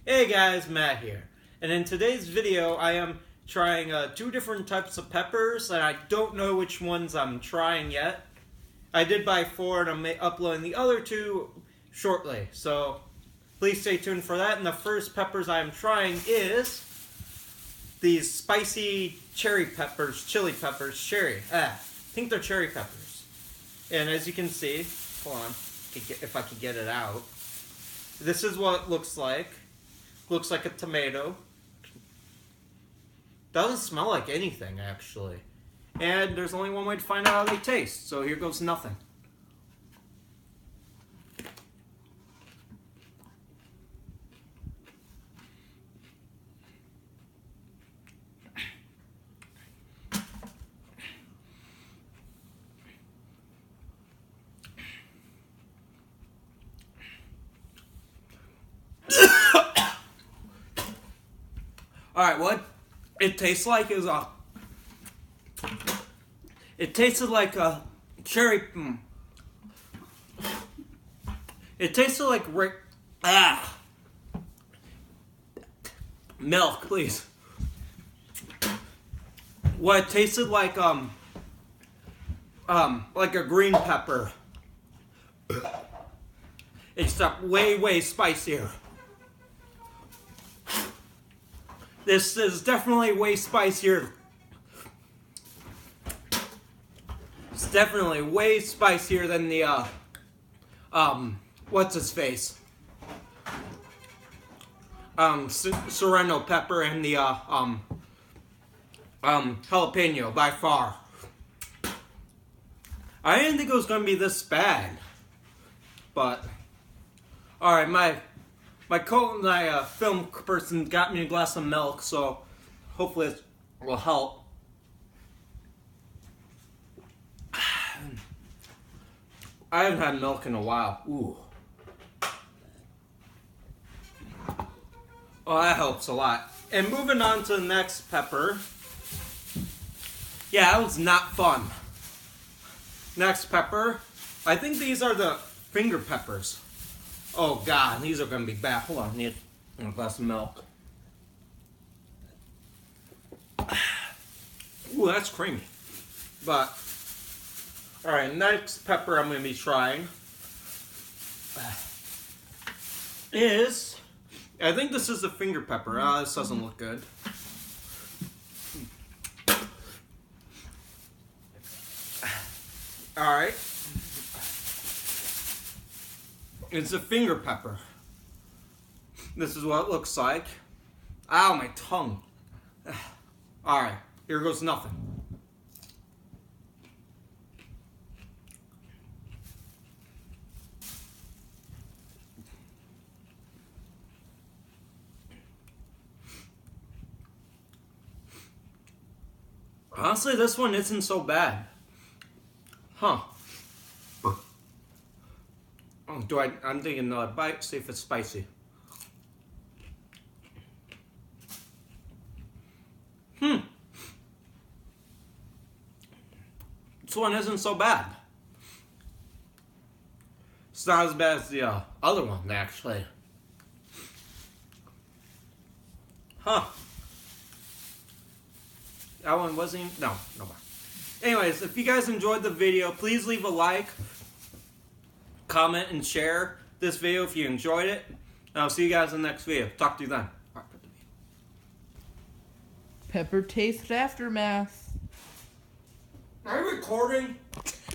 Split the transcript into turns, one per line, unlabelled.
Hey guys, Matt here. And in today's video, I am trying two different types of peppers, and I don't know which ones I'm trying yet. I did buy four, and I'm uploading the other two shortly, so please stay tuned for that. And the first peppers I am trying is these spicy cherry peppers, chili peppers, cherry. I think they're cherry peppers. And as you can see, hold on, if I could get it out. This is what it looks like. Looks like a tomato. Doesn't smell like anything, actually. And there's only one way to find out how they taste, so here goes nothing. Alright, what it tastes like is it tasted like a cherry. It tasted like milk, please. What it tasted like a green pepper. Except way spicier. This is definitely way spicier. It's definitely way spicier than the what's his face? Serrano pepper and the jalapeno by far. I didn't think it was gonna be this bad, but all right, my film person got me a glass of milk, so hopefully it will help. I haven't had milk in a while. Ooh. Oh, that helps a lot. And moving on to the next pepper. Yeah, that was not fun. Next pepper. I think these are the finger peppers. Oh god, these are gonna be bad. Hold on, I need a glass of milk. Ooh, that's creamy. But, alright, next pepper I'm gonna be trying is, I think this is the finger pepper. This doesn't look good. Alright. It's a finger pepper. This is what it looks like. Ow, my tongue. Alright, here goes nothing. Honestly, this one isn't so bad. Huh. I'm taking another bite, see if it's spicy. This one isn't so bad. It's not as bad as the other one, actually. Huh. That one wasn't even, no more. Anyways, if you guys enjoyed the video, please leave a like, comment, and share this video if you enjoyed it. And I'll see you guys in the next video. Talk to you then. All right, put the video.
Pepper taste aftermath.
Are you recording?